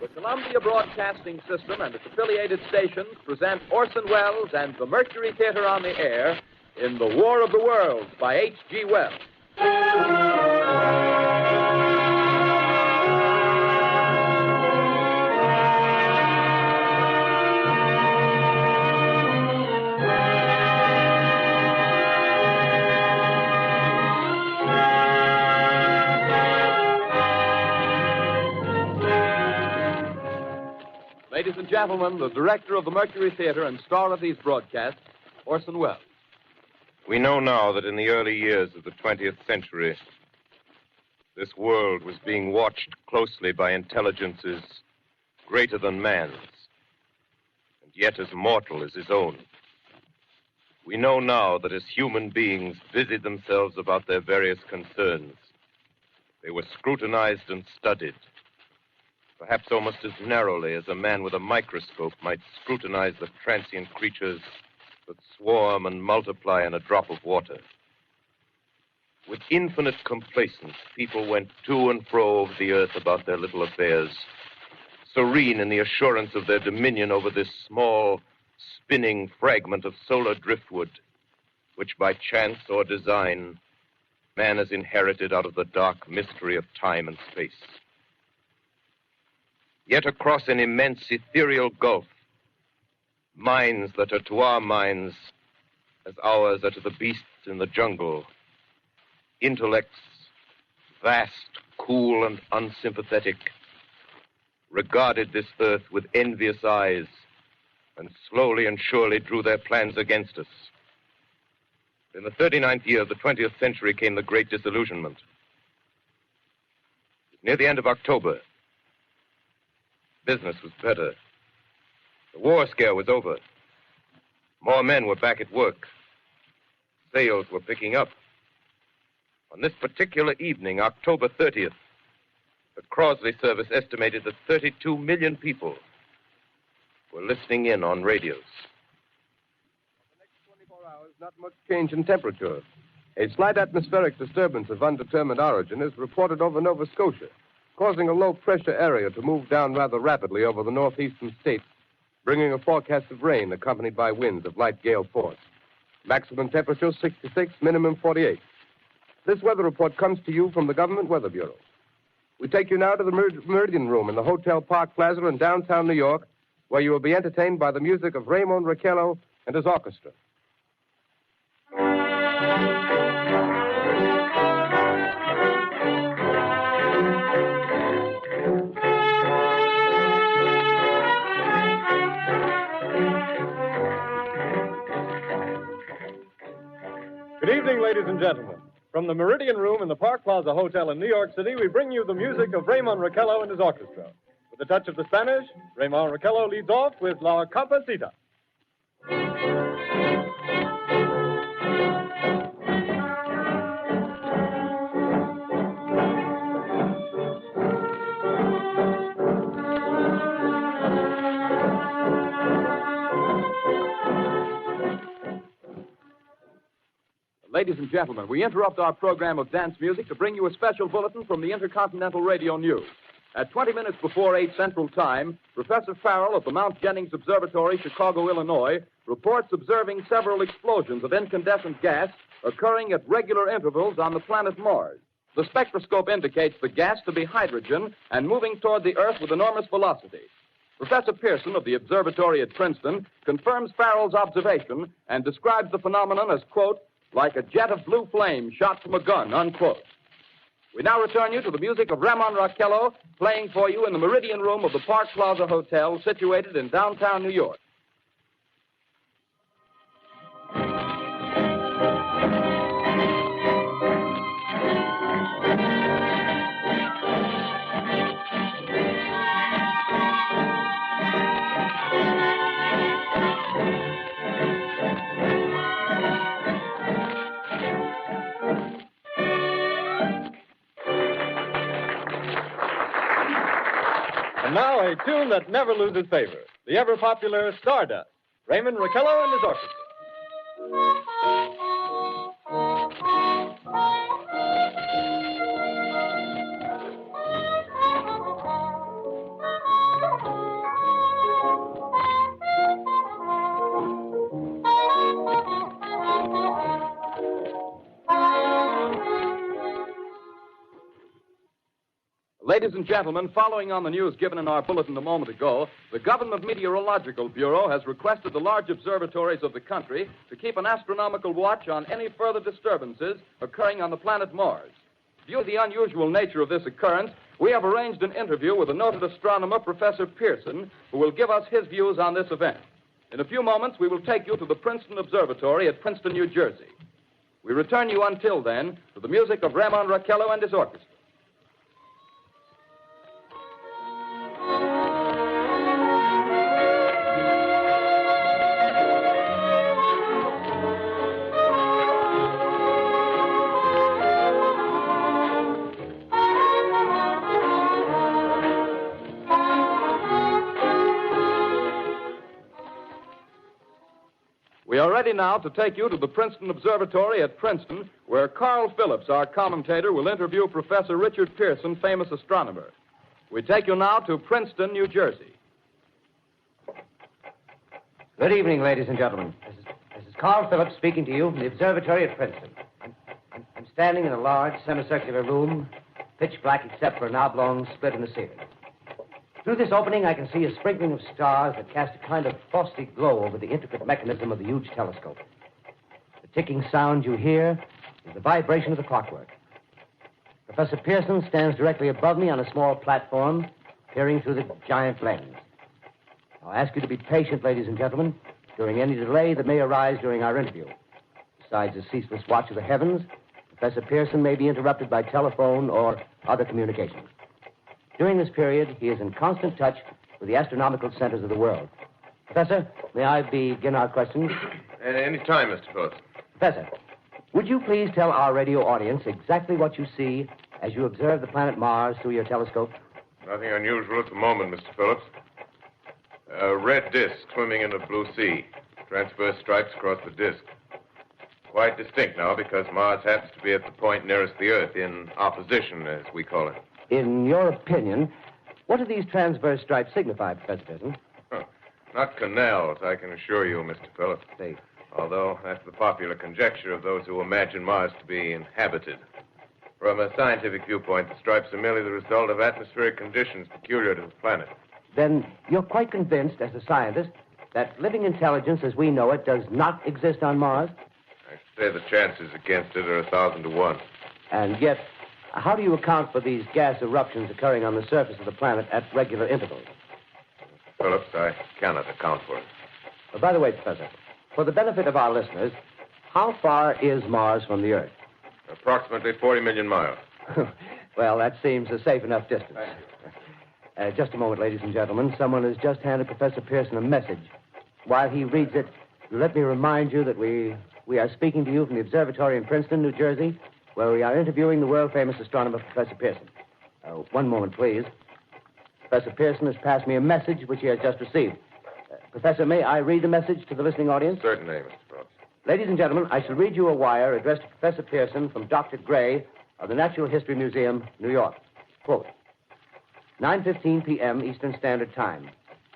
The Columbia Broadcasting System and its affiliated stations present Orson Welles and the Mercury Theater on the air in The War of the Worlds by H.G. Wells. Ladies and gentlemen, the director of the Mercury Theater and star of these broadcasts, Orson Welles. We know now that in the early years of the 20th century, this world was being watched closely by intelligences greater than man's, and yet as mortal as his own. We know now that as human beings busied themselves about their various concerns, they were scrutinized and studied, perhaps almost as narrowly as a man with a microscope might scrutinize the transient creatures that swarm and multiply in a drop of water. With infinite complacence, people went to and fro over the earth about their little affairs, serene in the assurance of their dominion over this small, spinning fragment of solar driftwood, which by chance or design, man has inherited out of the dark mystery of time and space. Yet across an immense ethereal gulf, minds that are to our minds as ours are to the beasts in the jungle, intellects, vast, cool, and unsympathetic, regarded this earth with envious eyes and slowly and surely drew their plans against us. In the 39th year of the 20th century came the Great Disillusionment. Near the end of October, business was better. The war scare was over. More men were back at work. Sales were picking up. On this particular evening, October 30th, the Crosley service estimated that 32 million people were listening in on radios. For the next 24 hours, not much change in temperature. A slight atmospheric disturbance of undetermined origin is reported over Nova Scotia, causing a low-pressure area to move down rather rapidly over the northeastern states, bringing a forecast of rain accompanied by winds of light gale force. Maximum temperature 66, minimum 48. This weather report comes to you from the Government Weather Bureau. We take you now to the Meridian Room in the Hotel Park Plaza in downtown New York, where you will be entertained by the music of Raymond Raquello and his orchestra. Good evening, ladies and gentlemen. From the Meridian Room in the Park Plaza Hotel in New York City, we bring you the music of Raymond Raquello and his orchestra. With a touch of the Spanish, Raymond Raquello leads off with La Campesita. Ladies and gentlemen, we interrupt our program of dance music to bring you a special bulletin from the Intercontinental Radio News. At 20 minutes before 8 Central Time, Professor Farrell of the Mount Jennings Observatory, Chicago, Illinois, reports observing several explosions of incandescent gas occurring at regular intervals on the planet Mars. The spectroscope indicates the gas to be hydrogen and moving toward the Earth with enormous velocity. Professor Pearson of the observatory at Princeton confirms Farrell's observation and describes the phenomenon as, quote, like a jet of blue flame shot from a gun, unquote. We now return you to the music of Raymond Raquello, playing for you in the Meridian Room of the Park Plaza Hotel, situated in downtown New York. And now a tune that never loses favor, the ever-popular Stardust, Raymond Raquello and his orchestra. Ladies and gentlemen, following on the news given in our bulletin a moment ago, the Government Meteorological Bureau has requested the large observatories of the country to keep an astronomical watch on any further disturbances occurring on the planet Mars. Due to the unusual nature of this occurrence, we have arranged an interview with the noted astronomer, Professor Pearson, who will give us his views on this event. In a few moments, we will take you to the Princeton Observatory at Princeton, New Jersey. We return you until then to the music of Ramon Raquello and his orchestra. We are ready now to take you to the Princeton Observatory at Princeton, where Carl Phillips, our commentator, will interview Professor Richard Pearson, famous astronomer. We take you now to Princeton, New Jersey. Good evening, ladies and gentlemen. This is Carl Phillips speaking to you from the observatory at Princeton. I'm standing in a large semicircular room, pitch black except for an oblong split in the ceiling. Through this opening, I can see a sprinkling of stars that cast a kind of frosty glow over the intricate mechanism of the huge telescope. The ticking sound you hear is the vibration of the clockwork. Professor Pearson stands directly above me on a small platform, peering through the giant lens. I'll ask you to be patient, ladies and gentlemen, during any delay that may arise during our interview. Besides the ceaseless watch of the heavens, Professor Pearson may be interrupted by telephone or other communications. During this period, he is in constant touch with the astronomical centers of the world. Professor, may I begin our questions? Any time, Mr. Phillips. Professor, would you please tell our radio audience exactly what you see as you observe the planet Mars through your telescope? Nothing unusual at the moment, Mr. Phillips. A red disk swimming in a blue sea. Transverse stripes across the disk. Quite distinct now because Mars happens to be at the point nearest the Earth, in opposition, as we call it. In your opinion, what do these transverse stripes signify, Professor Pearson? Not canals, I can assure you, Mr. Phillips. They... Although that's the popular conjecture of those who imagine Mars to be inhabited. From a scientific viewpoint, the stripes are merely the result of atmospheric conditions peculiar to the planet. Then you're quite convinced, as a scientist, that living intelligence as we know it does not exist on Mars? I say the chances against it are 1,000 to 1. And yet, how do you account for these gas eruptions occurring on the surface of the planet at regular intervals? Phillips, I cannot account for it. By the way, Professor, for the benefit of our listeners, how far is Mars from the Earth? Approximately 40 million miles. Well, that seems a safe enough distance. Just a moment, ladies and gentlemen. Someone has just handed Professor Pearson a message. While he reads it, let me remind you that we are speaking to you from the observatory in Princeton, New Jersey, where we are interviewing the world-famous astronomer, Professor Pearson. One moment, please. Professor Pearson has passed me a message which he has just received. Professor, may I read the message to the listening audience? Certainly, Mr. Phillips. Ladies and gentlemen, I shall read you a wire addressed to Professor Pearson from Dr. Gray of the Natural History Museum, New York. Quote, 9:15 p.m. Eastern Standard Time.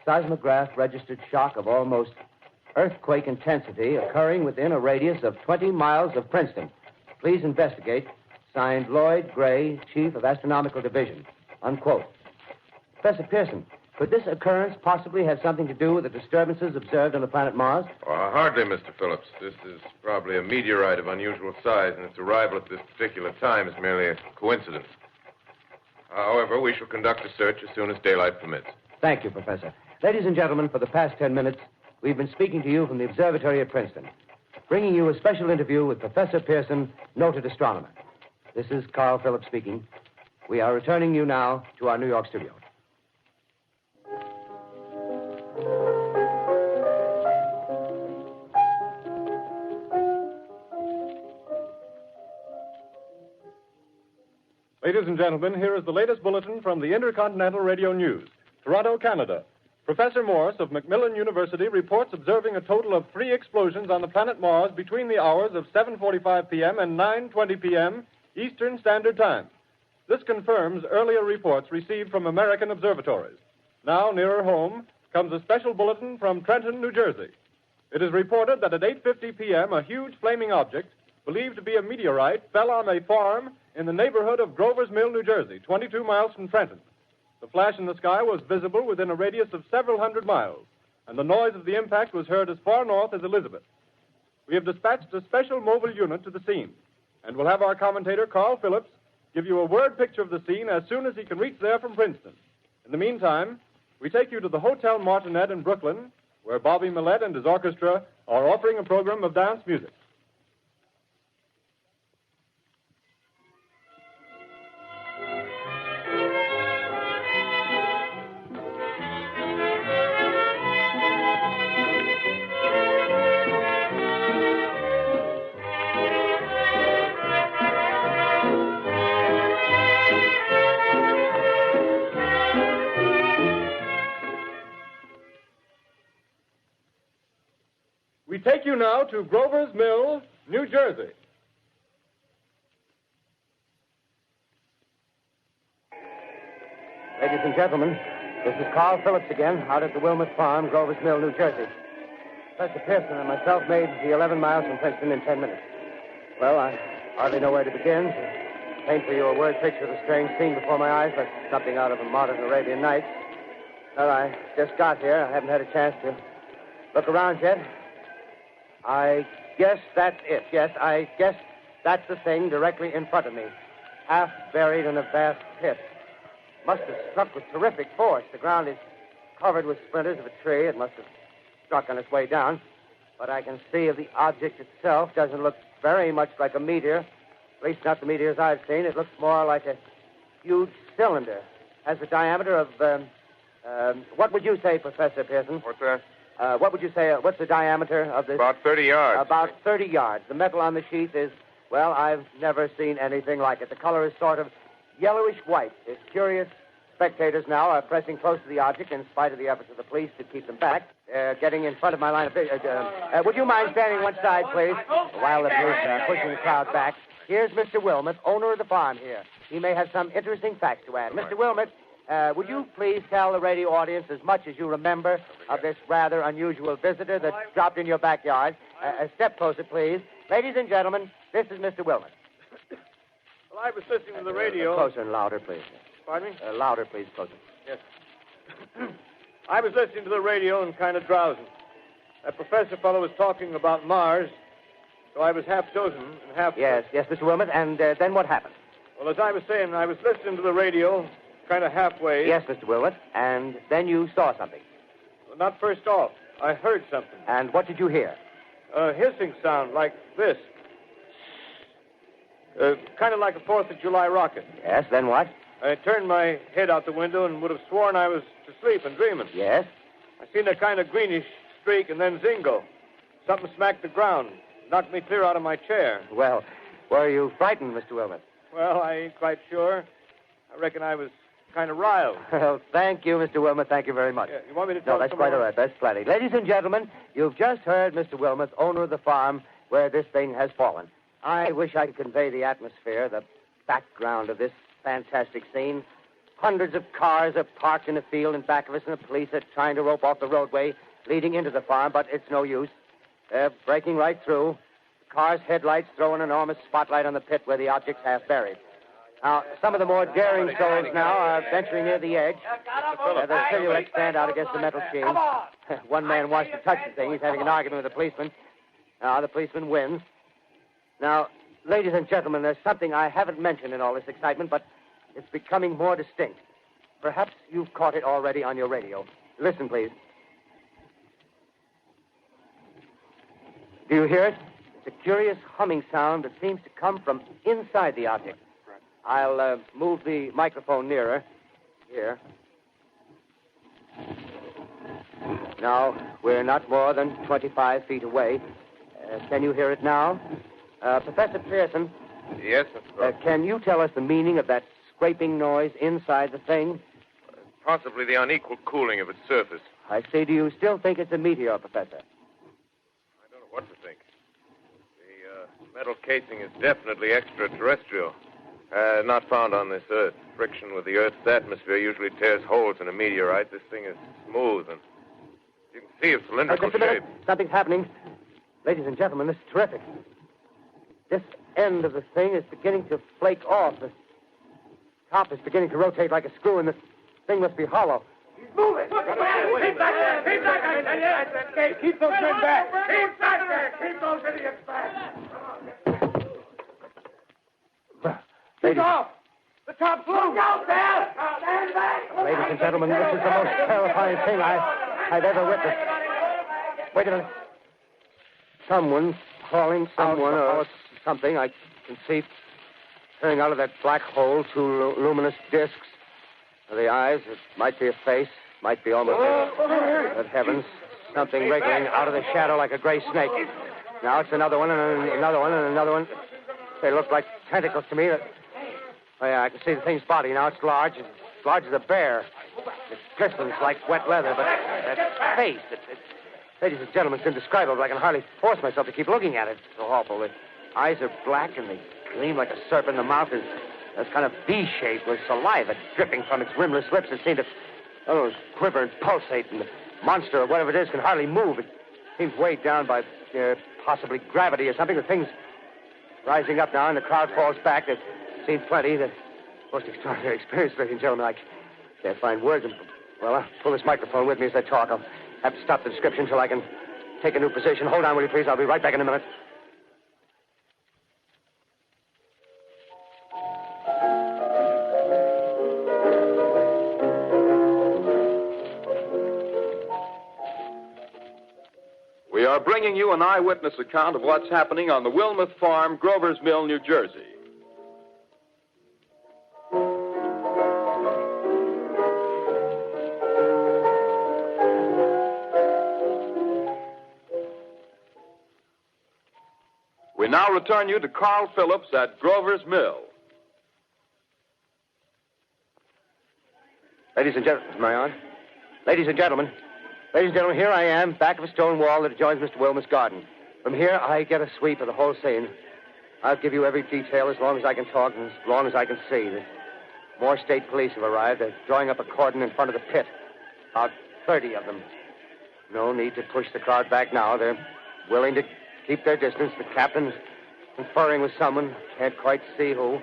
Seismograph registered shock of almost earthquake intensity occurring within a radius of 20 miles of Princeton. Please investigate. Signed, Lloyd Gray, Chief of Astronomical Division. Unquote. Professor Pearson, could this occurrence possibly have something to do with the disturbances observed on the planet Mars? Hardly, Mr. Phillips. This is probably a meteorite of unusual size, and its arrival at this particular time is merely a coincidence. However, we shall conduct a search as soon as daylight permits. Thank you, Professor. Ladies and gentlemen, for the past 10 minutes, we've been speaking to you from the observatory at Princeton, bringing you a special interview with Professor Pearson, noted astronomer. This is Carl Phillips speaking. We are returning you now to our New York studio. Ladies and gentlemen, here is the latest bulletin from the Intercontinental Radio News. Toronto, Canada. Professor Morse of Macmillan University reports observing a total of 3 explosions on the planet Mars between the hours of 7:45 p.m. and 9:20 p.m. Eastern Standard Time. This confirms earlier reports received from American observatories. Now, nearer home, comes a special bulletin from Trenton, New Jersey. It is reported that at 8:50 p.m., a huge flaming object, believed to be a meteorite, fell on a farm in the neighborhood of Grover's Mill, New Jersey, 22 miles from Trenton. The flash in the sky was visible within a radius of several hundred miles, and the noise of the impact was heard as far north as Elizabeth. We have dispatched a special mobile unit to the scene, and we'll have our commentator, Carl Phillips, give you a word picture of the scene as soon as he can reach there from Princeton. In the meantime, we take you to the Hotel Martinet in Brooklyn, where Bobby Millett and his orchestra are offering a program of dance music. We take you now to Grover's Mill, New Jersey. Ladies and gentlemen, this is Carl Phillips again, out at the Wilmot Farm, Grover's Mill, New Jersey. Professor Pearson and myself made the 11 miles from Princeton in 10 minutes. Well, I hardly know where to begin. To paint for you a word picture of the strange scene before my eyes, like something out of a modern Arabian Nights. Well, I just got here. I haven't had a chance to look around yet. I guess that's it. Yes, I guess that's the thing directly in front of me, half buried in a vast pit. Must have struck with terrific force. The ground is covered with splinters of a tree. It must have struck on its way down. But I can see of the object itself doesn't look very much like a meteor, at least not the meteors I've seen. It looks more like a huge cylinder. Has a diameter of, what would you say, Professor Pearson? What's that? What would you say, what's the diameter of this? About 30 yards. About 30 yards. The metal on the sheath is, well, I've never seen anything like it. The color is sort of yellowish white. Its curious spectators now are pressing close to the object in spite of the efforts of the police to keep them back. Getting in front of my line of vision. Would you mind standing one side, please? While the police are pushing the crowd back. Here's Mr. Wilmot, owner of the farm here. He may have some interesting facts to add. Mr. Wilmot, would you please tell the radio audience as much as you remember of this rather unusual visitor that dropped in your backyard? A step closer, please. Ladies and gentlemen, this is Mr. Wilmot. Well, I was listening to the radio. Closer and louder, please. Pardon me? Louder, please, closer. Yes. I was listening to the radio and kind of drowsing. That professor fellow was talking about Mars, so I was half dozing and half... Yes, Mr. Wilmot, and then what happened? Well, as I was saying, I was listening to the radio, kind of halfway. Yes, Mr. Wilmot, and then you saw something. Well, not first off. I heard something. And what did you hear? A hissing sound like this. Kind of like a 4th of July rocket. Yes, then what? I turned my head out the window and would have sworn I was to sleep and dreaming. Yes? I seen a kind of greenish streak and then zingo. Something smacked the ground, knocked me clear out of my chair. Well, were you frightened, Mr. Wilmot? Well, I ain't quite sure. I reckon I was kind of riled. Well, thank you, Mr. Wilmot. Thank you very much. Yeah, you want me to tell No, that's some quite more? all right. That's plenty. Ladies and gentlemen, you've just heard Mr. Wilmot, owner of the farm where this thing has fallen. I wish I could convey the atmosphere, the background of this fantastic scene. Hundreds of cars are parked in a field in back of us, and the police are trying to rope off the roadway leading into the farm, but it's no use. They're breaking right through. The car's headlights throw an enormous spotlight on the pit where the object's half buried. Now, some of the more daring souls now are venturing near the edge. The silhouettes stand out against the metal sheen. One man wants to touch the thing. He's having an argument with the policeman. Now, the policeman wins. Now, ladies and gentlemen, there's something I haven't mentioned in all this excitement, but it's becoming more distinct. Perhaps you've caught it already on your radio. Listen, please. Do you hear it? It's a curious humming sound that seems to come from inside the object. I'll move the microphone nearer. Here. Now, we're not more than 25 feet away. Can you hear it now? Professor Pearson. Yes, Mr. Can you tell us the meaning of that scraping noise inside the thing? Possibly the unequal cooling of its surface. I say, do you still think it's a meteor, Professor? I don't know what to think. The metal casing is definitely extraterrestrial. Not found on this Earth. Friction with the Earth's atmosphere usually tears holes in a meteorite. This thing is smooth, and you can see its cylindrical Just a minute. shape. Something's happening. Ladies and gentlemen, this is terrific. This end of the thing is beginning to flake off. The top is beginning to rotate like a screw, and the thing must be hollow. He's moving. Keep back there. Keep back, I tell you. Keep those men back. Keep back there. Keep those idiots back. Shoot off. The top's loose. Look out there. Stand back. Ladies and gentlemen, this is the most terrifying thing I've ever witnessed. Wait a minute. Someone's calling someone or something. I can see turning out of that black hole two luminous discs. The eyes, it might be a face, might be almost Good heavens, something wriggling out of the shadow like a gray snake. Now it's another one and another one and another one. They look like tentacles to me. Oh, yeah, I can see the thing's body. Now it's large as a bear. It glistens like wet leather, but that face, ladies and gentlemen, it's indescribable. I can hardly force myself to keep looking at it. It's so awful. The eyes are black and they gleam like a serpent. The mouth is kind of V-shaped with saliva dripping from its rimless lips that seem to quiver and pulsate. And the monster or whatever it is can hardly move. It seems weighed down by possibly gravity or something. The thing's rising up now and the crowd falls back. They've seen plenty. The most extraordinary experience, ladies and gentlemen. I can't find words. Well, I'll pull this microphone with me as I talk. I'll have to stop the description until I can take a new position. Hold on, will you please? I'll be right back in a minute. We are bringing you an eyewitness account of what's happening on the Wilmuth Farm, Grover's Mill, New Jersey. We now return you to Carl Phillips at Grover's Mill. Ladies and gentlemen, am I on? Ladies and gentlemen, here I am, back of a stone wall that adjoins Mr. Wilmuth's garden. From here, I get a sweep of the whole scene. I'll give you every detail as long as I can talk and as long as I can see. More state police have arrived. They're drawing up a cordon in front of the pit. About 30 of them. No need to push the crowd back now. They're willing to keep their distance. The captain's conferring with someone. Can't quite see who.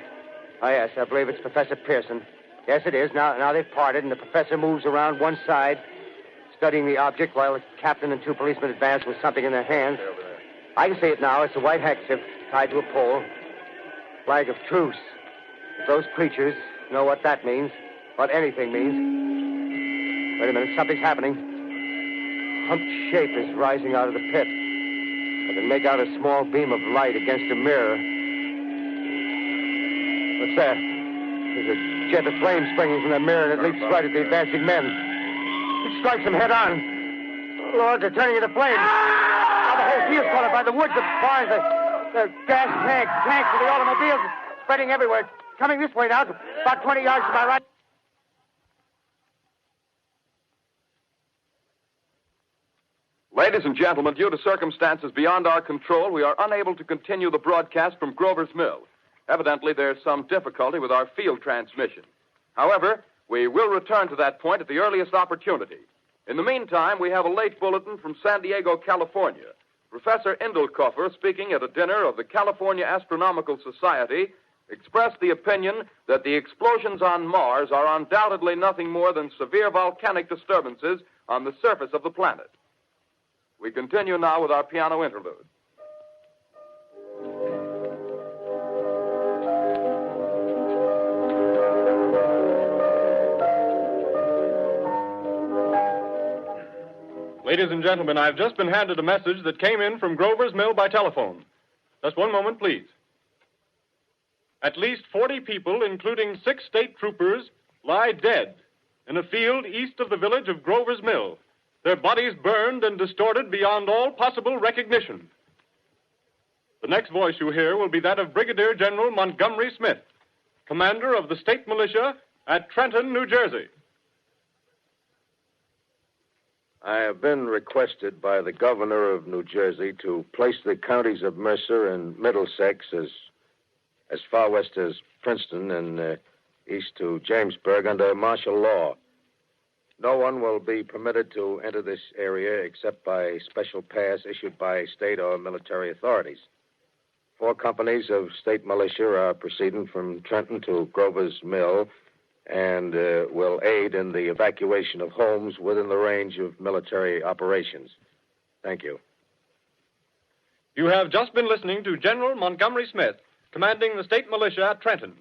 Oh, yes, I believe it's Professor Pearson. Yes, it is. Now they've parted, and the professor moves around one side, studying the object while the captain and two policemen advance with something in their hands. I can see it now. It's a white handkerchief tied to a pole. Flag of truce. If those creatures know what that means, what anything means. Wait a minute. Something's happening. Humped shape is rising out of the pit. I can make out a small beam of light against a mirror. What's that? There's a jet of flame springing from the mirror, and it leaps right at the advancing men. It strikes them head on. Lord, they're turning into flames. Now the whole field's caught up by the woods, the barns, the gas tanks of the automobiles, spreading everywhere. It's coming this way now, about 20 yards to my right. Ladies and gentlemen, due to circumstances beyond our control, we are unable to continue the broadcast from Grover's Mill. Evidently, there's some difficulty with our field transmission. However, we will return to that point at the earliest opportunity. In the meantime, we have a late bulletin from San Diego, California. Professor Indelkoffer, speaking at a dinner of the California Astronomical Society, expressed the opinion that the explosions on Mars are undoubtedly nothing more than severe volcanic disturbances on the surface of the planet. We continue now with our piano interlude. Ladies and gentlemen, I've just been handed a message that came in from Grover's Mill by telephone. Just one moment, please. At least 40 people, including 6 state troopers, lie dead in a field east of the village of Grover's Mill. Their bodies burned and distorted beyond all possible recognition. The next voice you hear will be that of Brigadier General Montgomery Smith, commander of the state militia at Trenton, New Jersey. I have been requested by the governor of New Jersey to place the counties of Mercer and Middlesex as far west as Princeton and east to Jamesburg under martial law. No one will be permitted to enter this area except by special pass issued by state or military authorities. 4 companies of state militia are proceeding from Trenton to Grover's Mill and will aid in the evacuation of homes within the range of military operations. Thank you. You have just been listening to General Montgomery Smith, commanding the state militia at Trenton.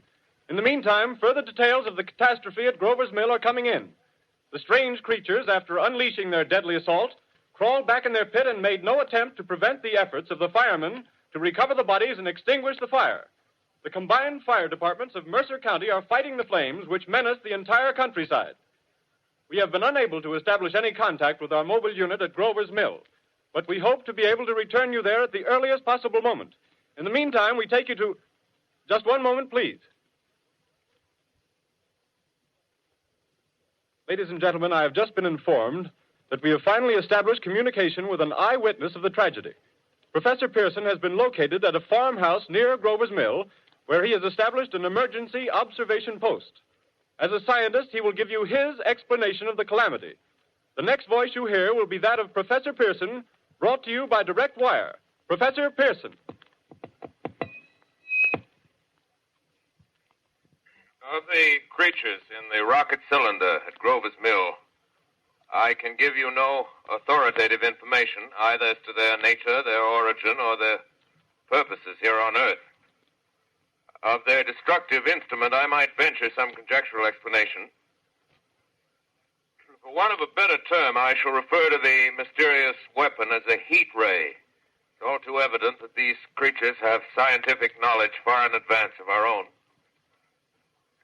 In the meantime, further details of the catastrophe at Grover's Mill are coming in. The strange creatures, after unleashing their deadly assault, crawled back in their pit and made no attempt to prevent the efforts of the firemen to recover the bodies and extinguish the fire. The combined fire departments of Mercer County are fighting the flames which menace the entire countryside. We have been unable to establish any contact with our mobile unit at Grover's Mill, but we hope to be able to return you there at the earliest possible moment. In the meantime, we take you to... Just one moment, please. Ladies and gentlemen, I have just been informed that we have finally established communication with an eyewitness of the tragedy. Professor Pearson has been located at a farmhouse near Grover's Mill, where he has established an emergency observation post. As a scientist, he will give you his explanation of the calamity. The next voice you hear will be that of Professor Pearson, brought to you by direct wire. Professor Pearson. Of the creatures in the rocket cylinder at Grover's Mill, I can give you no authoritative information, either as to their nature, their origin, or their purposes here on Earth. Of their destructive instrument, I might venture some conjectural explanation. For want of a better term, I shall refer to the mysterious weapon as a heat ray. It's all too evident that these creatures have scientific knowledge far in advance of our own.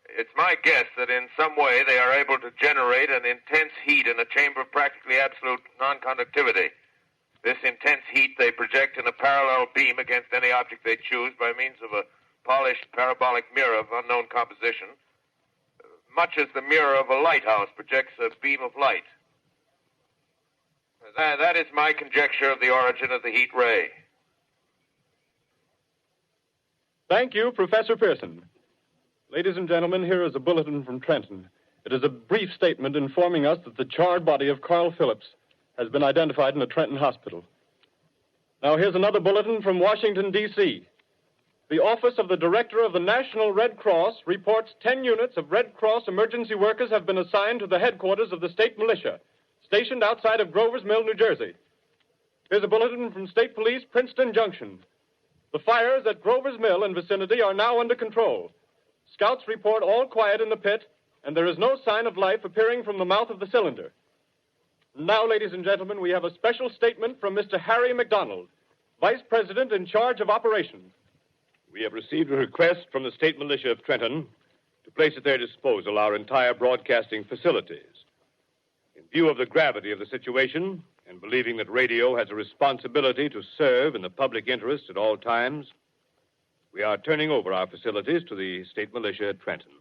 It's my guess that in some way they are able to generate an intense heat in a chamber of practically absolute non-conductivity. This intense heat they project in a parallel beam against any object they choose by means of a polished parabolic mirror of unknown composition, much as the mirror of a lighthouse projects a beam of light. That is my conjecture of the origin of the heat ray. Thank you, Professor Pearson. Ladies and gentlemen, here is a bulletin from Trenton. It is a brief statement informing us that the charred body of Carl Phillips has been identified in a Trenton hospital. Now, here's another bulletin from Washington, D.C. The Office of the Director of the National Red Cross reports 10 units of Red Cross emergency workers have been assigned to the headquarters of the state militia, stationed outside of Grover's Mill, New Jersey. Here's a bulletin from State Police, Princeton Junction. The fires at Grover's Mill and vicinity are now under control. Scouts report all quiet in the pit, and there is no sign of life appearing from the mouth of the cylinder. Now, ladies and gentlemen, we have a special statement from Mr. Harry McDonald, Vice President in charge of operations. We have received a request from the state militia of Trenton to place at their disposal our entire broadcasting facilities. In view of the gravity of the situation, and believing that radio has a responsibility to serve in the public interest at all times, we are turning over our facilities to the state militia at Trenton.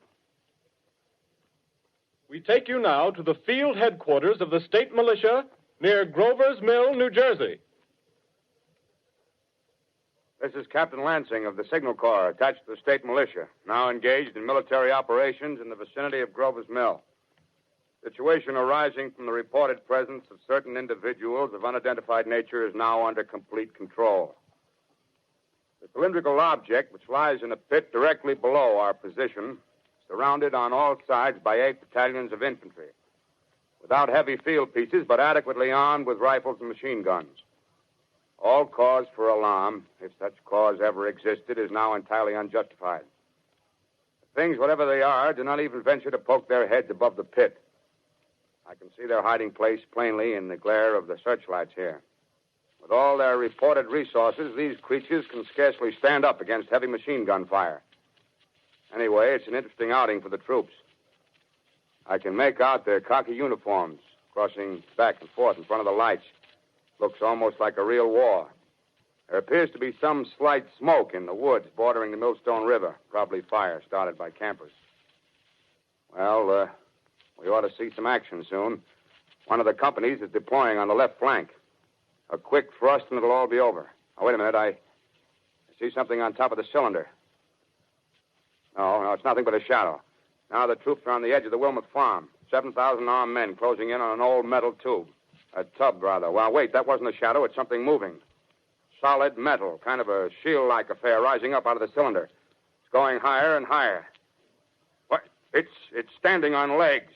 We take you now to the field headquarters of the state militia near Grover's Mill, New Jersey. This is Captain Lansing of the Signal Corps, attached to the state militia, now engaged in military operations in the vicinity of Grover's Mill. Situation arising from the reported presence of certain individuals of unidentified nature is now under complete control. The cylindrical object, which lies in a pit directly below our position, surrounded on all sides by 8 battalions of infantry, without heavy field pieces, but adequately armed with rifles and machine guns. All cause for alarm, if such cause ever existed, is now entirely unjustified. Things, whatever they are, do not even venture to poke their heads above the pit. I can see their hiding place plainly in the glare of the searchlights here. With all their reported resources, these creatures can scarcely stand up against heavy machine gun fire. Anyway, it's an interesting outing for the troops. I can make out their khaki uniforms crossing back and forth in front of the lights. Looks almost like a real war. There appears to be some slight smoke in the woods bordering the Millstone River. Probably fire started by campers. Well, we ought to see some action soon. One of the companies is deploying on the left flank. A quick thrust and it'll all be over. Now, wait a minute. I see something on top of the cylinder. No, it's nothing but a shadow. Now the troops are on the edge of the Wilmot Farm. 7,000 armed men closing in on an old metal tube. A tub, rather. Well, wait, that wasn't a shadow. It's something moving. solid metal, kind of a shield-like affair rising up out of the cylinder. It's going higher and higher. What? It's standing on legs,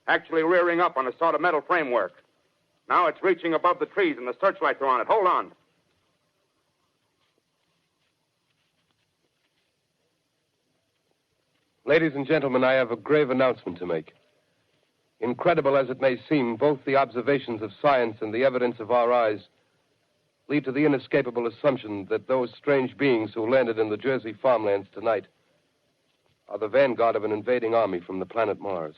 actually rearing up on a sort of metal framework. Now it's reaching above the trees, and the searchlights are on it. Hold on. Ladies and gentlemen, I have a grave announcement to make. Incredible as it may seem, both the observations of science and the evidence of our eyes lead to the inescapable assumption that those strange beings who landed in the Jersey farmlands tonight are the vanguard of an invading army from the planet Mars.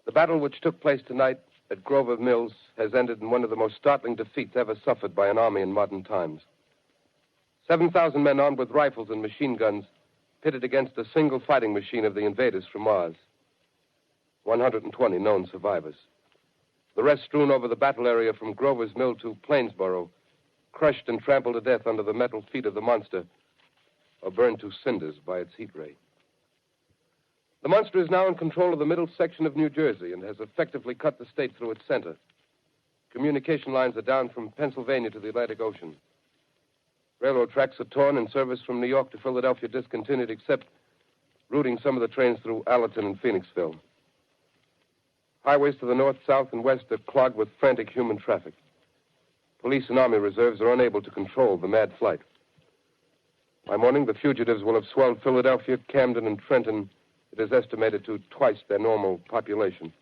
The battle which took place tonight at Grover Mills has ended in one of the most startling defeats ever suffered by an army in modern times. 7,000 men armed with rifles and machine guns pitted against a single fighting machine of the invaders from Mars. 120 known survivors. The rest strewn over the battle area from Grover's Mill to Plainsboro, crushed and trampled to death under the metal feet of the monster, or burned to cinders by its heat ray. The monster is now in control of the middle section of New Jersey and has effectively cut the state through its center. Communication lines are down from Pennsylvania to the Atlantic Ocean. Railroad tracks are torn and service from New York to Philadelphia discontinued, except routing some of the trains through Allerton and Phoenixville. Highways to the north, south, and west are clogged with frantic human traffic. Police and Army reserves are unable to control the mad flight. By morning, the fugitives will have swelled Philadelphia, Camden, and Trenton, it is estimated, to twice their normal population.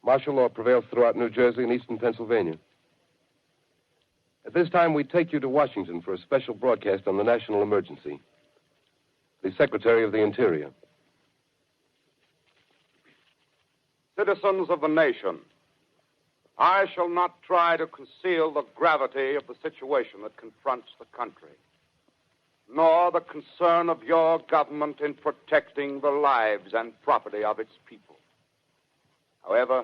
Martial law prevails throughout New Jersey and eastern Pennsylvania. At this time, we take you to Washington for a special broadcast on the national emergency. The Secretary of the Interior. Citizens of the nation, I shall not try to conceal the gravity of the situation that confronts the country, nor the concern of your government in protecting the lives and property of its people. However,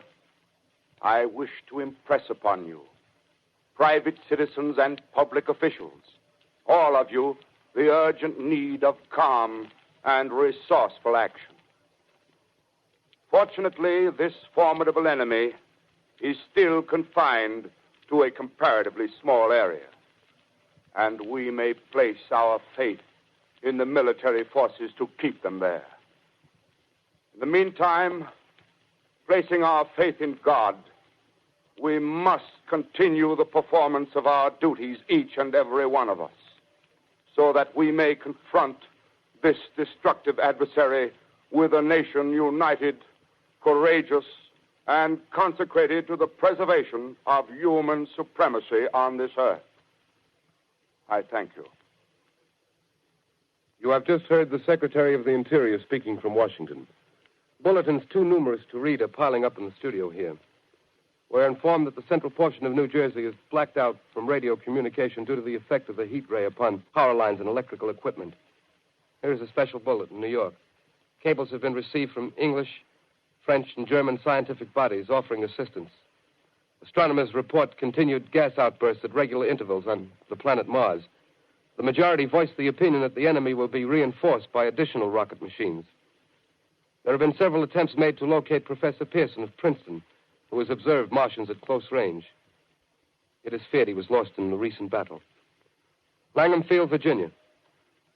I wish to impress upon you, private citizens and public officials, all of you, the urgent need of calm and resourceful action. Fortunately, this formidable enemy is still confined to a comparatively small area, and we may place our faith in the military forces to keep them there. In the meantime, placing our faith in God, we must continue the performance of our duties, each and every one of us, so that we may confront this destructive adversary with a nation united, courageous, and consecrated to the preservation of human supremacy on this earth. I thank you. You have just heard the Secretary of the Interior speaking from Washington. Bulletins too numerous to read are piling up in the studio here. We're informed that the central portion of New Jersey is blacked out from radio communication due to the effect of the heat ray upon power lines and electrical equipment. Here's a special bulletin in New York. Cables have been received from English, French, and German scientific bodies offering assistance. Astronomers report continued gas outbursts at regular intervals on the planet Mars. The majority voiced the opinion that the enemy will be reinforced by additional rocket machines. There have been several attempts made to locate Professor Pearson of Princeton, who has observed Martians at close range. It is feared he was lost in the recent battle. Langham Field, Virginia.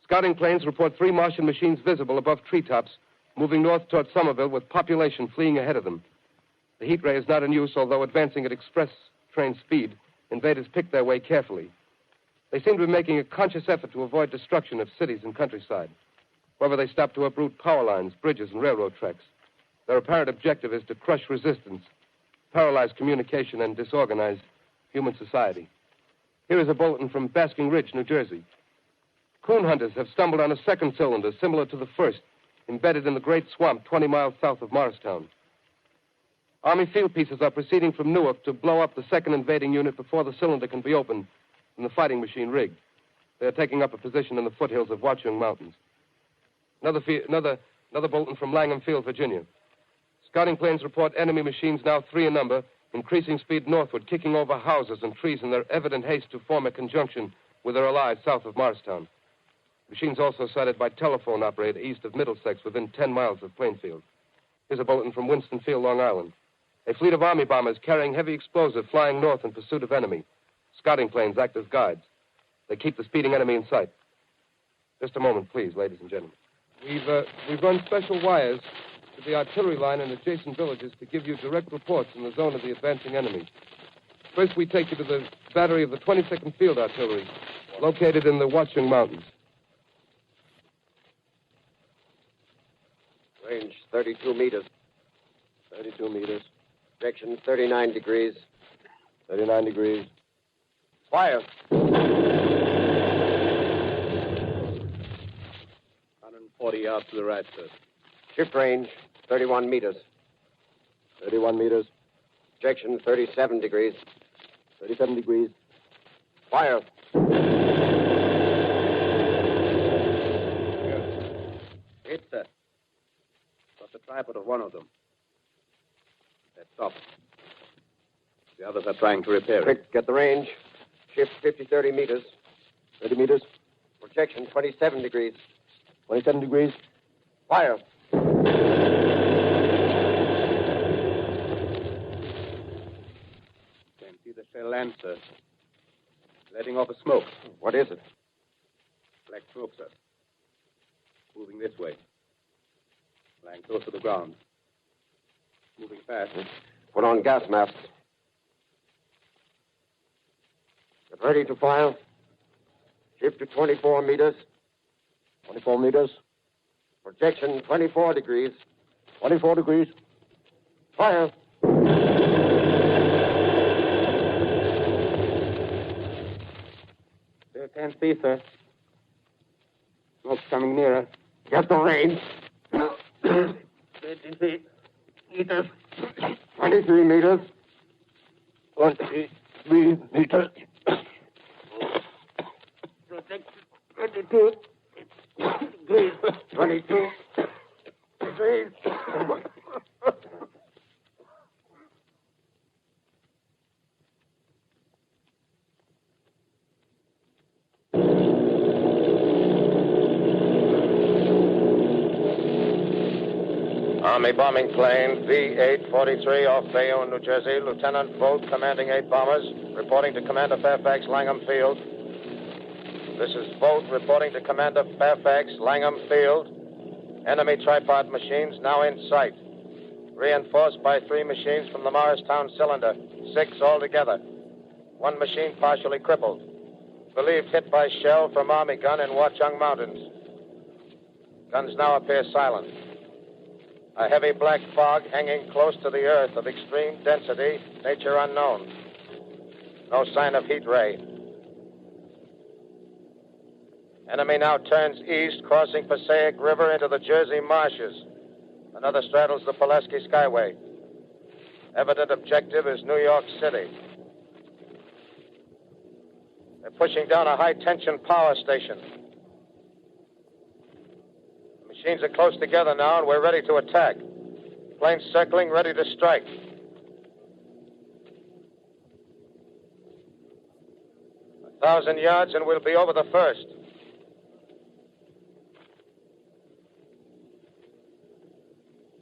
Scouting planes report 3 Martian machines visible above treetops, moving north toward Somerville with population fleeing ahead of them. The heat ray is not in use, although advancing at express train speed, invaders pick their way carefully. They seem to be making a conscious effort to avoid destruction of cities and countryside. However, they stop to uproot power lines, bridges, and railroad tracks. Their apparent objective is to crush resistance, paralyze communication, and disorganize human society. Here is a bulletin from Basking Ridge, New Jersey. Coon hunters have stumbled on a second cylinder similar to the first, embedded in the great swamp 20 miles south of Morristown. Army field pieces are proceeding from Newark to blow up the second invading unit before the cylinder can be opened and the fighting machine rigged. They are taking up a position in the foothills of Watchung Mountains. Another bulletin from Langham Field, Virginia. Scouting planes report enemy machines, now 3 in number, increasing speed northward, kicking over houses and trees in their evident haste to form a conjunction with their allies south of Morristown. Machines also sighted by telephone operator east of Middlesex, within 10 miles of Plainfield. Here's a bulletin from Winston Field, Long Island. A fleet of Army bombers carrying heavy explosive flying north in pursuit of enemy. Scouting planes act as guides. They keep the speeding enemy in sight. Just a moment, please, ladies and gentlemen. We've run special wires to the artillery line in adjacent villages to give you direct reports in the zone of the advancing enemy. First, we take you to the battery of the 22nd Field Artillery, located in the Watchung Mountains. Range 32 meters. 32 meters. Projection 39 degrees. 39 degrees. Fire. 140 yards to the right, sir. Shift range 31 meters. 31 meters. Projection 37 degrees. 37 degrees. Fire. Hit, sir. Got the tripod of one of them. That's stopped. The others are trying to repair it. Quick, get the range. Shift 30 meters. 30 meters. Projection 27 degrees. 27 degrees. Fire. Can't see the shell land, sir. Letting off a smoke. What is it? Black smoke, sir. Moving this way. Lying close to the ground. Moving fast. Put on gas masks. Get ready to fire. Shift to 24 meters. 24 meters. Projection 24 degrees. 24 degrees. Fire. Still can't see, sir. Smoke's coming nearer. Get the range. 23 meters. 23 meters. 23 meters. Protection 22 degrees. 22 degrees. Army bombing plane V-843 off Bayonne, New Jersey. Lieutenant Vogt, commanding 8 bombers, reporting to Commander Fairfax, Langham Field. This is Vogt reporting to Commander Fairfax, Langham Field. Enemy tripod machines now in sight. Reinforced by 3 machines from the Morristown cylinder. 6 altogether. 1 machine partially crippled. Believed hit by shell from Army gun in Watchung Mountains. Guns now appear silent. A heavy black fog hanging close to the earth of extreme density, nature unknown. No sign of heat ray. Enemy now turns east, crossing Passaic River into the Jersey marshes. Another straddles the Pulaski Skyway. Evident objective is New York City. They're pushing down a high-tension power station. Machines are close together now, and we're ready to attack. Planes circling, ready to strike. A 1,000 yards, and we'll be over the first.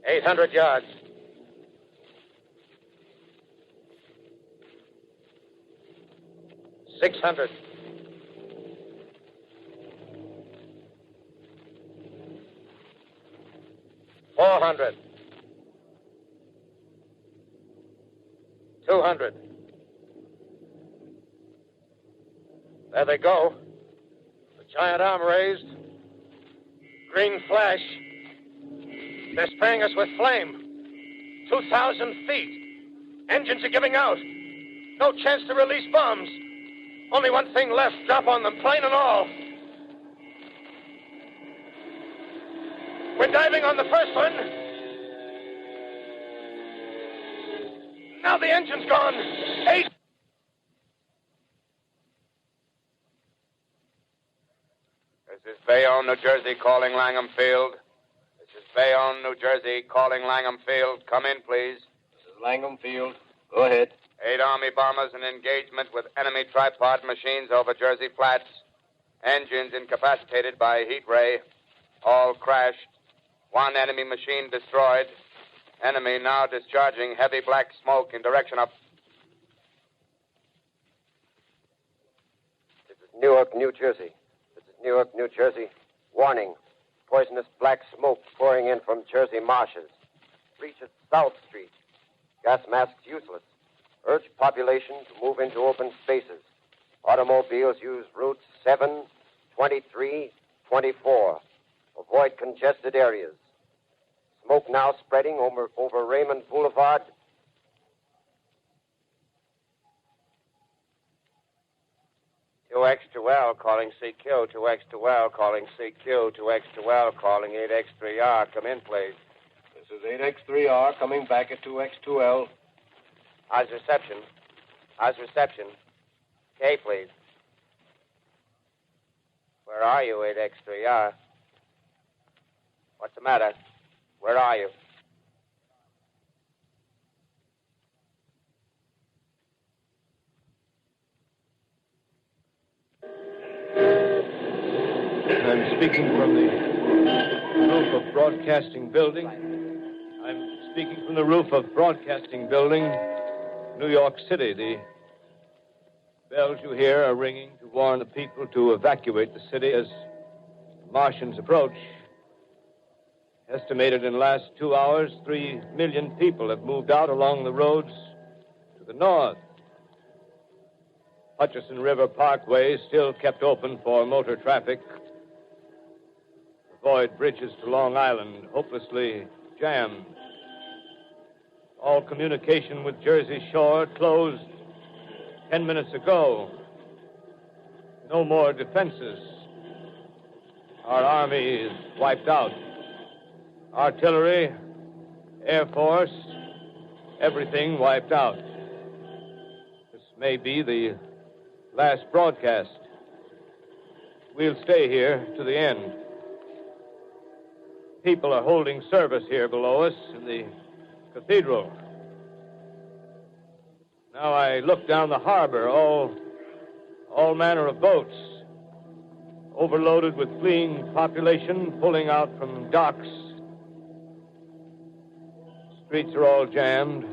$800 yards. $600. $400. $200. There they go. The giant arm raised. Green flash. They're spraying us with flame. 2,000 feet. Engines are giving out. No chance to release bombs. Only one thing left. Drop on them, plane and all. We're diving on the first one. Now the engine's gone. 8. This is Bayonne, New Jersey, calling Langham Field. This is Bayonne, New Jersey, calling Langham Field. Come in, please. This is Langham Field. Go ahead. 8 Army bombers in engagement with enemy tripod machines over Jersey Flats. Engines incapacitated by heat ray. All crashed. 1 enemy machine destroyed. Enemy now discharging heavy black smoke in direction of... This is Newark, New Jersey. This is Newark, New Jersey. Warning. Poisonous black smoke pouring in from Jersey marshes. Reaches South Street. Gas masks useless. Urge population to move into open spaces. Automobiles use routes 7, 23, 24. Avoid congested areas. Smoke now spreading over Raymond Boulevard. X2L calling CQ, 2X2L calling CQ, 2X2L calling 8X3R. Come in, please. This is 8X3R coming back at 2X2L. How's reception? How's reception? K, please. Where are you, 8X3R? What's the matter? Where are you? I'm speaking from the roof of Broadcasting Building. I'm speaking from the roof of Broadcasting Building, New York City. The bells you hear are ringing to warn the people to evacuate the city as the Martians approach. Estimated in the last 2 hours, 3 million people have moved out along the roads to the north. Hutchison River Parkway is still kept open for motor traffic. Avoid bridges to Long Island, hopelessly jammed. All communication with Jersey Shore closed 10 minutes ago. No more defenses. Our army is wiped out. Artillery, Air Force, everything wiped out. This may be the last broadcast. We'll stay here to the end. People are holding service here below us in the cathedral. Now I look down the harbor, all manner of boats, overloaded with fleeing population, pulling out from docks. Streets are all jammed.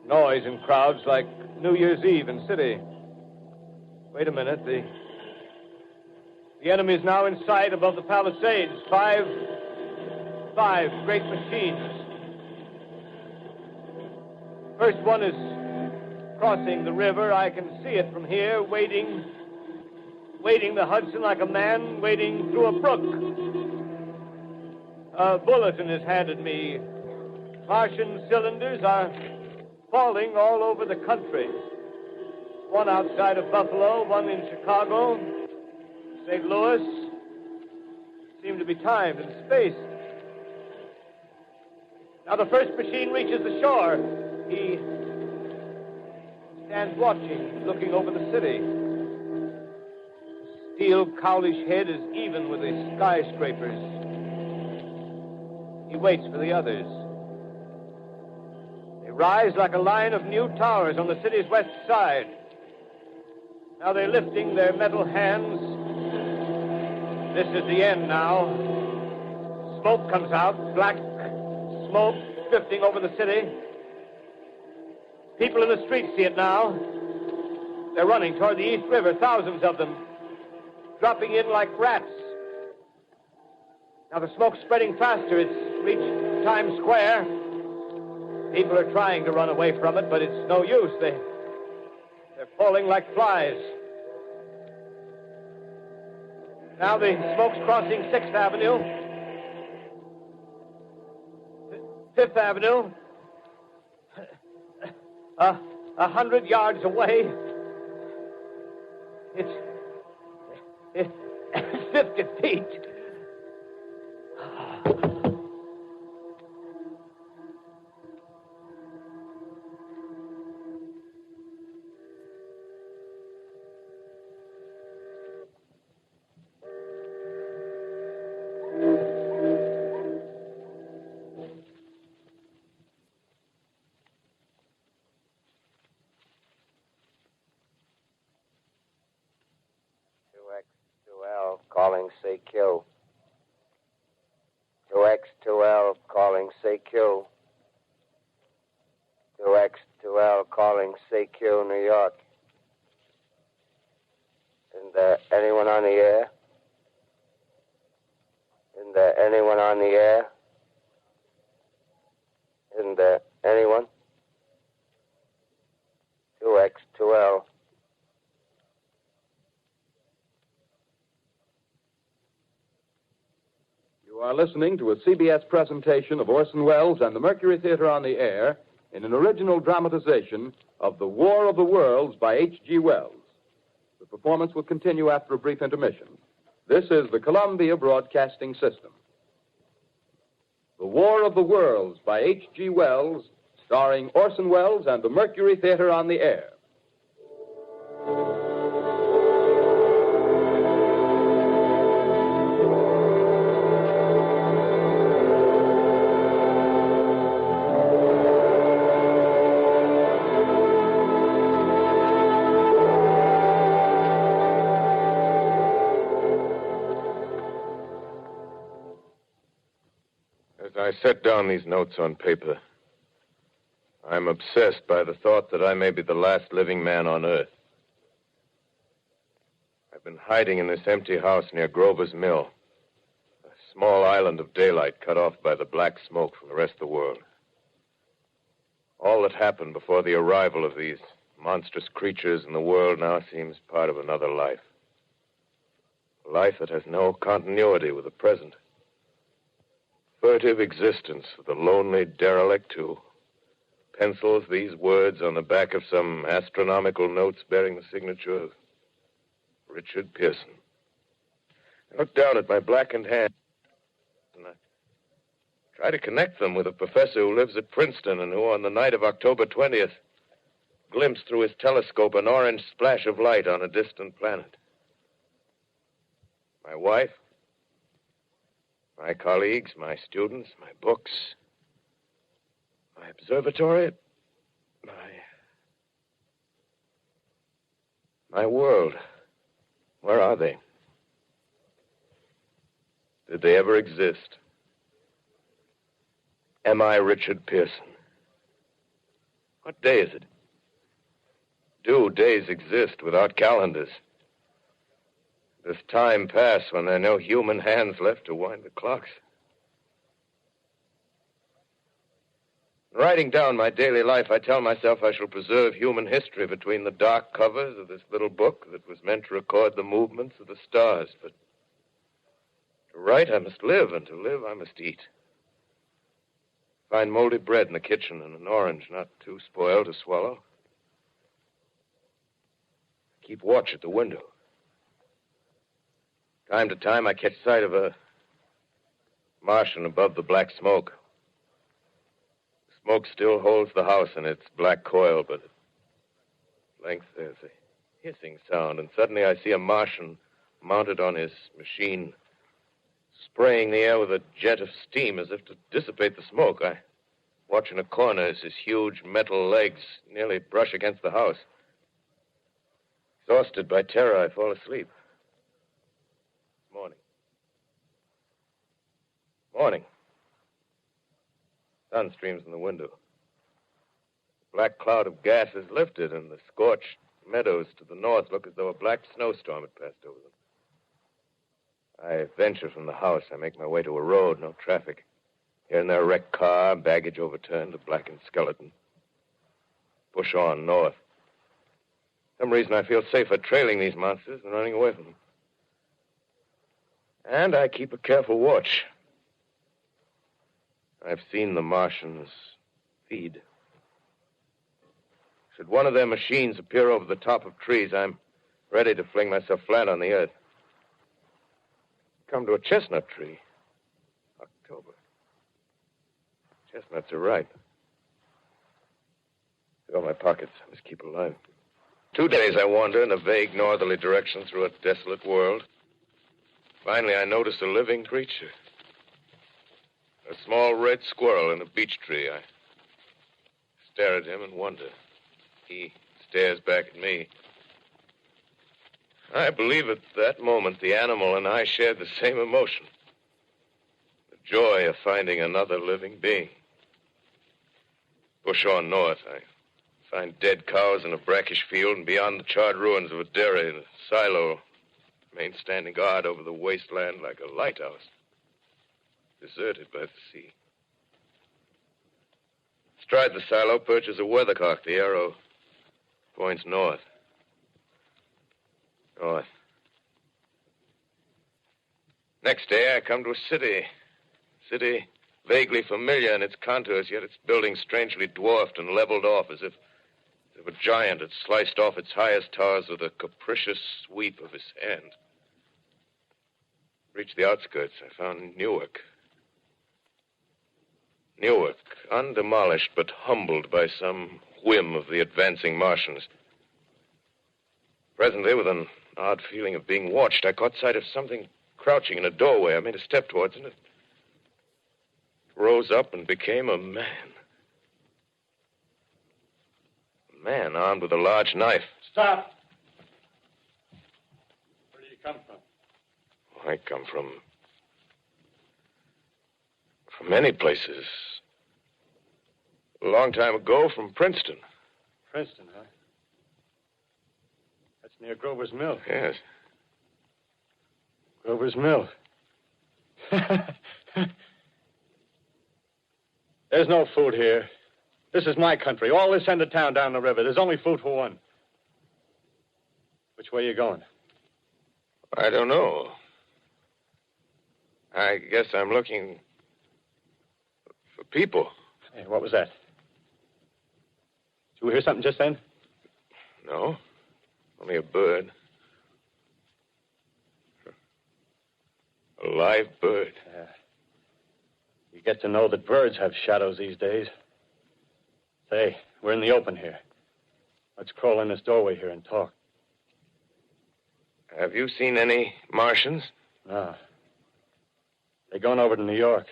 Noise in crowds like New Year's Eve in city. Wait a minute. The enemy is now in sight above the Palisades. Five great machines. First one is crossing the river. I can see it from here, wading the Hudson like a man wading through a brook. A bulletin is handed me. Martian cylinders are falling all over the country. One outside of Buffalo, one in Chicago, St. Louis. Seem to be timed and spaced. Now the first machine reaches the shore. He stands watching, looking over the city. The steel cowlish head is even with the skyscrapers. He waits for the others. They rise like a line of new towers on the city's west side. Now they're lifting their metal hands. This is the end now. Smoke comes out, black smoke drifting over the city. People in the streets see it now. They're running toward the East River, thousands of them, dropping in like rats. Now the smoke's spreading faster. It's reached Times Square. People are trying to run away from it, but it's no use. They're falling like flies. Now the smoke's crossing 6th Avenue, 5th Avenue. 100 yards away. It's 50 feet. Calling CQ. 2X2L calling CQ. calling CQ, New York. Isn't there anyone on the air? Isn't there anyone on the air? Isn't there anyone? 2X2L. You are listening to a CBS presentation of Orson Welles and the Mercury Theater on the Air in an original dramatization of The War of the Worlds by H.G. Wells. The performance will continue after a brief intermission. This is the Columbia Broadcasting System. The War of the Worlds by H.G. Wells, starring Orson Welles and the Mercury Theater on the Air. I set down these notes on paper. I'm obsessed by the thought that I may be the last living man on Earth. I've been hiding in this empty house near Grover's Mill, a small island of daylight cut off by the black smoke from the rest of the world. All that happened before the arrival of these monstrous creatures in the world now seems part of another life. A life that has no continuity with the present. Furtive existence of the lonely derelict who pencils these words on the back of some astronomical notes bearing the signature of Richard Pearson. I look down at my blackened hand and I try to connect them with a professor who lives at Princeton and who, on the night of October 20th, glimpsed through his telescope an orange splash of light on a distant planet. My wife, my colleagues, my students, my books, my observatory, my world. Where are they? Did they ever exist? Am I Richard Pearson? What day is it? Do days exist without calendars? Does time pass when there are no human hands left to wind the clocks? Writing down my daily life, I tell myself I shall preserve human history between the dark covers of this little book that was meant to record the movements of the stars. But to write, I must live, and to live, I must eat. Find moldy bread in the kitchen and an orange not too spoiled to swallow. Keep watch at the window. Time to time, I catch sight of a Martian above the black smoke. The smoke still holds the house in its black coil, but at length there's a hissing sound, and suddenly I see a Martian mounted on his machine, spraying the air with a jet of steam as if to dissipate the smoke. I watch in a corner as his huge metal legs nearly brush against the house. Exhausted by terror, I fall asleep. Morning. Sun streams in the window. The black cloud of gas is lifted, and the scorched meadows to the north look as though a black snowstorm had passed over them. I venture from the house. I make my way to a road, no traffic. Here and there, a wrecked car, baggage overturned, a blackened skeleton. Push on north. For some reason, I feel safer trailing these monsters than running away from them. And I keep a careful watch. I've seen the Martians feed. Should one of their machines appear over the top of trees, I'm ready to fling myself flat on the earth. Come to a chestnut tree. October. Chestnuts are ripe. Fill my pockets. I must keep alive. 2 days I wander in a vague northerly direction through a desolate world. Finally, I notice a living creature. A small red squirrel in a beech tree. I stare at him and wonder. He stares back at me. I believe at that moment the animal and I shared the same emotion. The joy of finding another living being. Push on north. I Find dead cows in a brackish field and beyond the charred ruins of a dairy and a silo. Remain standing guard over the wasteland like a lighthouse. Deserted by the sea. Astride the silo perches a weathercock. The arrow points north. North. Next day, I come to a city. City vaguely familiar in its contours, yet its buildings strangely dwarfed and leveled off as if a giant had sliced off its highest towers with a capricious sweep of his hand. Reached the outskirts, I found Newark. Newark, undemolished but humbled by some whim of the advancing Martians. Presently, with an odd feeling of being watched, I caught sight of something crouching in a doorway. I made a step towards it. It rose up and became a man. A man armed with a large knife. Stop! Where do you come from? I come from many places. A long time ago, from Princeton. Princeton, huh? That's near Grover's Mill. Yes. Grover's Mill. There's no food here. This is my country. All this end of town down the river. There's only food for one. Which way are you going? I don't know. I guess I'm looking for people. Hey, what was that? Did you hear something just then? No. Only a bird. A live bird. You get to know that birds have shadows these days. Say, we're in the open here. Let's crawl in this doorway here and talk. Have you seen any Martians? No. They're going over to New York.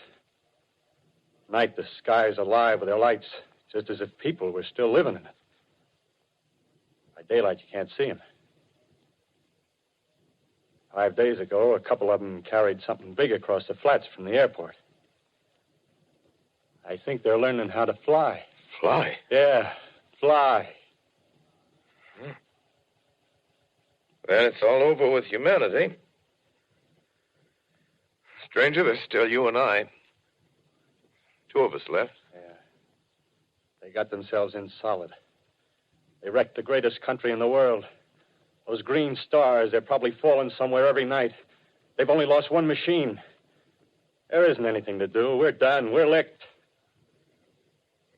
Night, the sky's alive with their lights, just as if people were still living in it. By daylight, you can't see them. 5 days ago, a couple of them carried something big across the flats from the airport. I think they're learning how to fly. Fly? Yeah, fly. Then it's all over with humanity. Stranger, there's still you and I. 2 of us left. Yeah. They got themselves in solid. They wrecked the greatest country in the world. Those green stars, they're probably falling somewhere every night. They've only lost one machine. There isn't anything to do. We're done. We're licked.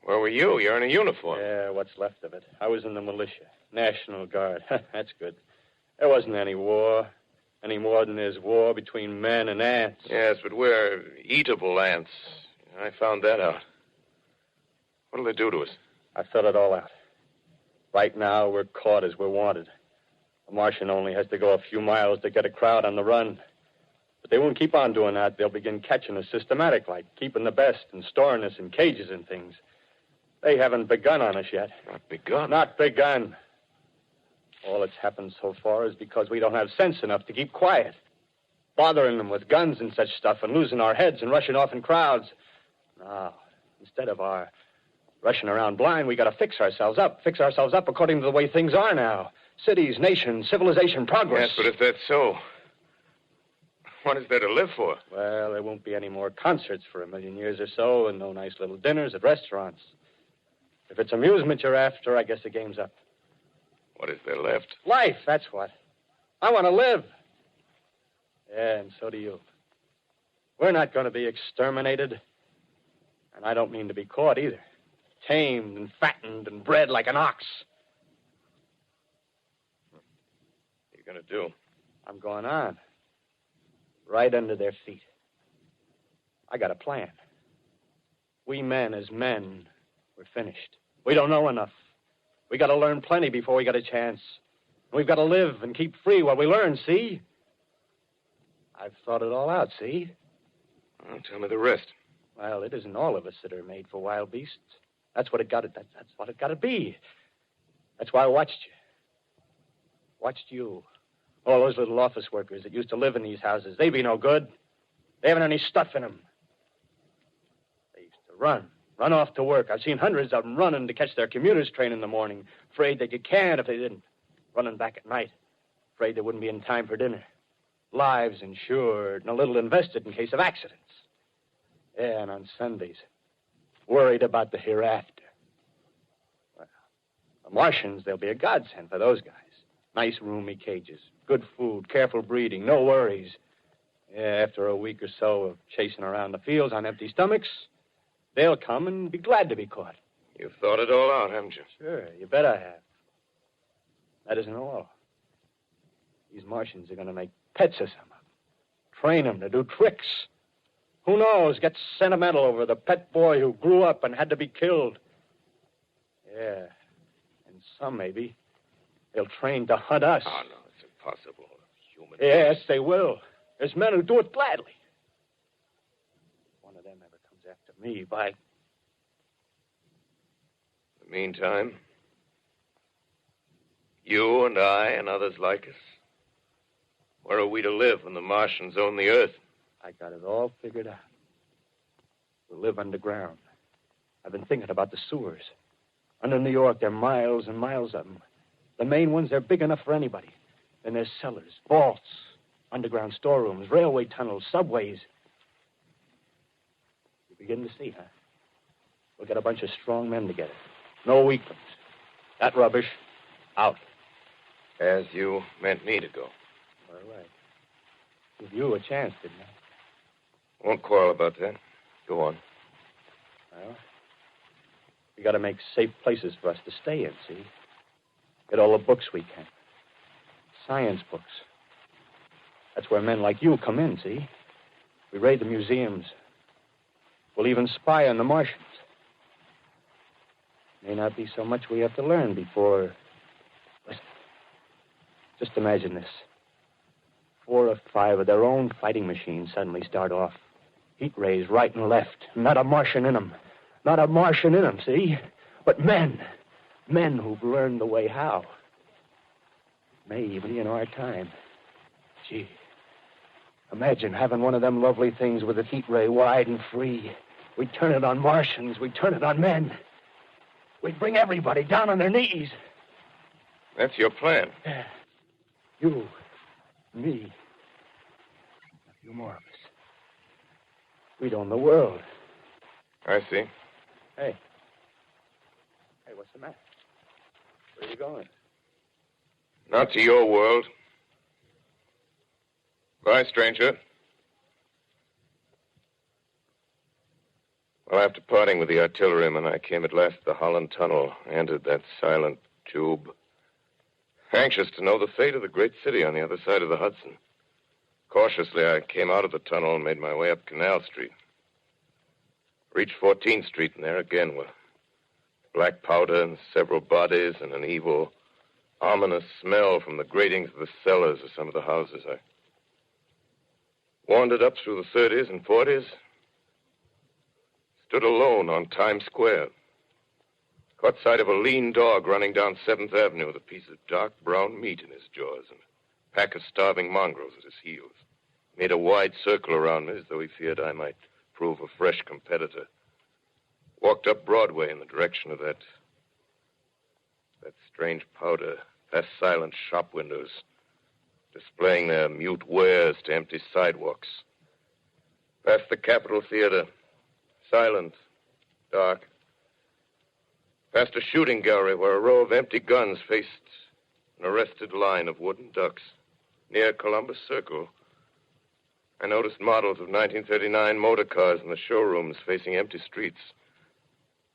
Where were you? You're in a uniform. Yeah, what's left of it. I was in the militia. National Guard. That's good. There wasn't any war. Any more than there's war between men and ants. Yes, but we're eatable ants. I found that out. What'll they do to us? I thought it all out. Right now, we're caught as we're wanted. A Martian only has to go a few miles to get a crowd on the run. But they won't keep on doing that. They'll begin catching us systematic, like keeping the best and storing us in cages and things. They haven't begun on us yet. Not begun? Not begun. All that's happened so far is because we don't have sense enough to keep quiet. Bothering them with guns and such stuff and losing our heads and rushing off in crowds. Now, instead of our rushing around blind, we got to fix ourselves up. Fix ourselves up according to the way things are now. Cities, nations, civilization, progress. Yes, but if that's so, what is there to live for? Well, there won't be any more concerts for 1,000,000 years or so, and no nice little dinners at restaurants. If it's amusement you're after, I guess the game's up. What is there left? Life, that's what. I want to live. Yeah, and so do you. We're not going to be exterminated. And I don't mean to be caught either. Tamed and fattened and bred like an ox. What are you going to do? I'm going on. Right under their feet. I got a plan. We men as men, we're finished. We don't know enough. We got to learn plenty before we got a chance. We've got to live and keep free while we learn, see? I've thought it all out, see? Well, tell me the rest. Well, it isn't all of us that are made for wild beasts. That's what it got to. That's what it got to be. That's why I watched you. Watched you. All those little office workers that used to live in these houses. They be no good. They haven't any stuff in them. They used to run. Run off to work. I've seen hundreds of them running to catch their commuter's train in the morning, afraid they'd get canned if they didn't. Running back at night, afraid they wouldn't be in time for dinner. Lives insured and a little invested in case of accidents. Yeah, and on Sundays, worried about the hereafter. Well, the Martians, they'll be a godsend for those guys. Nice, roomy cages, good food, careful breeding, no worries. Yeah, after a week or so of chasing around the fields on empty stomachs, they'll come and be glad to be caught. You've thought it all out, haven't you? Sure, you bet I have. That isn't all. These Martians are going to make pets of some of them. Train them to do tricks. Who knows, get sentimental over the pet boy who grew up and had to be killed. Yeah, and some maybe they'll train to hunt us. Oh, no, it's impossible. Human. Yes, they will. There's men who do it gladly. If one of them ever comes after me, by... In the meantime, you and I and others like us, where are we to live when the Martians own the Earth? I got it all figured out. We'll live underground. I've been thinking about the sewers. Under New York, there are miles and miles of them. The main ones, they're big enough for anybody. Then there's cellars, vaults, underground storerooms, railway tunnels, subways. You begin to see, huh? We'll get a bunch of strong men together. No weaklings. That rubbish, out. As you meant me to go. All right. Give you a chance, didn't I? Won't quarrel about that. Go on. Well, we got to make safe places for us to stay in, see? Get all the books we can. Science books. That's where men like you come in, see? We raid the museums. We'll even spy on the Martians. May not be so much we have to learn before... Listen. Just imagine this. 4 or 5 of their own fighting machines suddenly start off. Heat rays right and left. Not a Martian in them. Not a Martian in them, see? But men. Men who've learned the way how. May even be in our time. Gee. Imagine having one of them lovely things with a heat ray wide and free. We'd turn it on Martians. We'd turn it on men. We'd bring everybody down on their knees. That's your plan. You, me, a few more of us. We'd own the world. I see. Hey. Hey, what's the matter? Where are you going? Not to your world. Bye, stranger. Well, after parting with the artilleryman, I came at last to the Holland Tunnel, entered that silent tube, anxious to know the fate of the great city on the other side of the Hudson. Cautiously, I came out of the tunnel and made my way up Canal Street. Reached 14th Street, and there again were black powder and several bodies and an evil, ominous smell from the gratings of the cellars of some of the houses. I wandered up through the 30s and 40s, stood alone on Times Square, caught sight of a lean dog running down 7th Avenue with a piece of dark brown meat in his jaws and a pack of starving mongrels at his heels. Made a wide circle around me as though he feared I might prove a fresh competitor. Walked up Broadway in the direction of that strange powder, past silent shop windows, displaying their mute wares to empty sidewalks. Past the Capitol Theater, silent, dark. Past a shooting gallery where a row of empty guns faced an arrested line of wooden ducks. Near Columbus Circle, I noticed models of 1939 motor cars in the showrooms facing empty streets.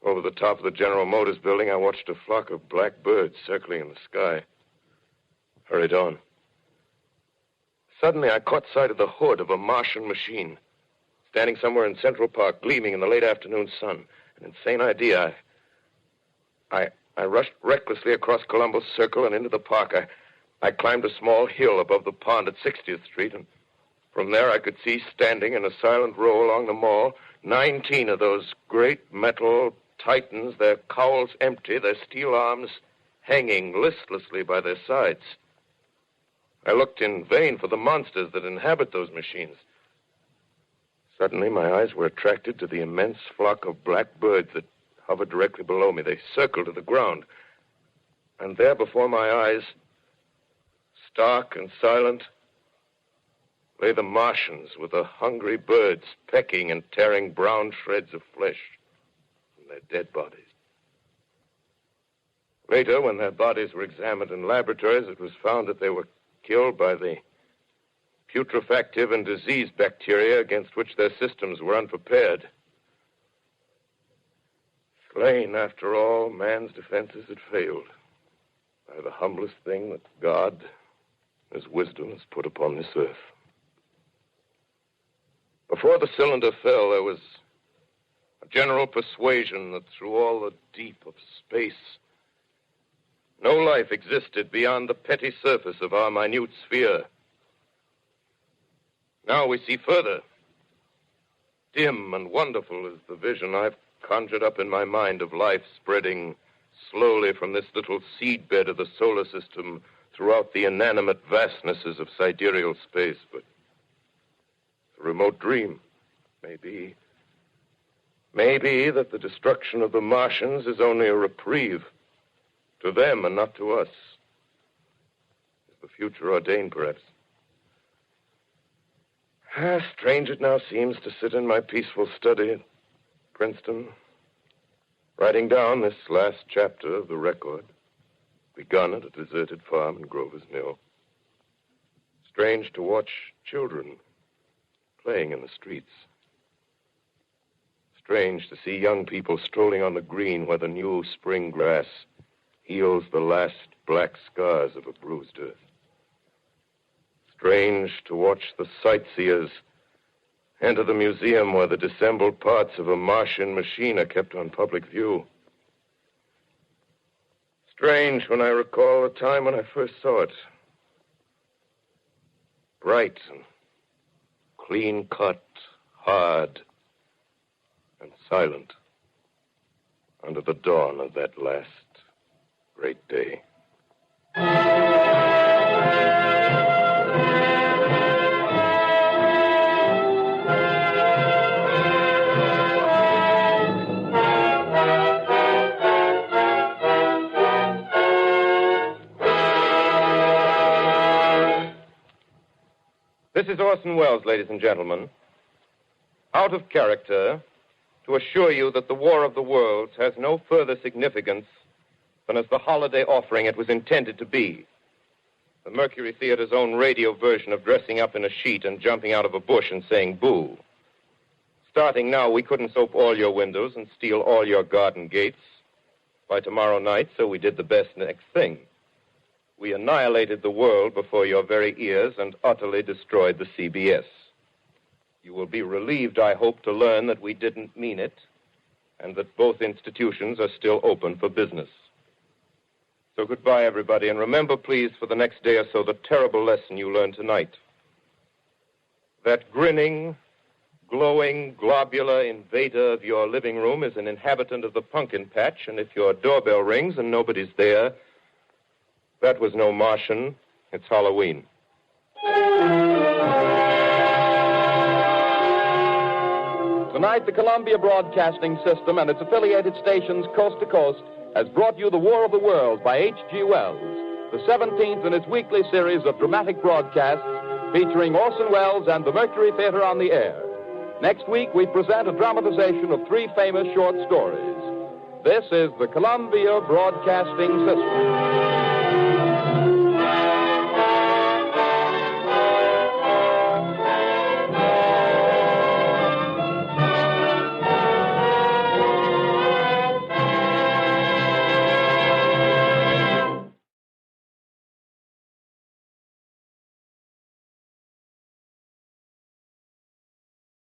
Over the top of the General Motors building, I watched a flock of black birds circling in the sky. Hurried on. Suddenly, I caught sight of the hood of a Martian machine, standing somewhere in Central Park, gleaming in the late afternoon sun. An insane idea. I rushed recklessly across Columbus Circle and into the park. I climbed a small hill above the pond at 60th Street, and from there I could see, standing in a silent row along the mall, 19 of those great metal titans, their cowls empty, their steel arms hanging listlessly by their sides. I looked in vain for the monsters that inhabit those machines. Suddenly, my eyes were attracted to the immense flock of black birds that hovered directly below me. They circled to the ground. And there before my eyes, stark and silent, lay the Martians with the hungry birds pecking and tearing brown shreds of flesh from their dead bodies. Later, when their bodies were examined in laboratories, it was found that they were killed by the putrefactive and disease bacteria against which their systems were unprepared. Slain, after all, man's defenses had failed by the humblest thing that God, his wisdom, has put upon this earth. Before the cylinder fell, there was a general persuasion that through all the deep of space, no life existed beyond the petty surface of our minute sphere. Now we see further. Dim and wonderful is the vision I've conjured up in my mind of life spreading slowly from this little seedbed of the solar system throughout the inanimate vastnesses of sidereal space. But it's a remote dream. Maybe that the destruction of the Martians is only a reprieve to them and not to us. Is the future ordained, perhaps? Strange it now seems to sit in my peaceful study at Princeton, writing down this last chapter of the record, begun at a deserted farm in Grover's Mill. Strange to watch children playing in the streets. Strange to see young people strolling on the green where the new spring grass heals the last black scars of a bruised earth. Strange to watch the sightseers enter the museum where the dissembled parts of a Martian machine are kept on public view. Strange when I recall the time when I first saw it. Bright and clean-cut, hard and silent under the dawn of that last great day. This is Orson Welles, ladies and gentlemen. Out of character, to assure you that the War of the Worlds has no further significance than as the holiday offering it was intended to be. The Mercury Theater's own radio version of dressing up in a sheet and jumping out of a bush and saying boo. Starting now, we couldn't soap all your windows and steal all your garden gates by tomorrow night, so we did the best next thing. We annihilated the world before your very ears and utterly destroyed the CBS. You will be relieved, I hope, to learn that we didn't mean it and that both institutions are still open for business. So goodbye, everybody, and remember, please, for the next day or so, the terrible lesson you learned tonight. That grinning, glowing, globular invader of your living room is an inhabitant of the pumpkin patch, and if your doorbell rings and nobody's there, that was no Martian. It's Halloween. Tonight, the Columbia Broadcasting System and its affiliated stations coast to coast has brought you The War of the Worlds by H.G. Wells, the 17th in its weekly series of dramatic broadcasts featuring Orson Welles and the Mercury Theater on the air. Next week, we present a dramatization of 3 famous short stories. This is the Columbia Broadcasting System.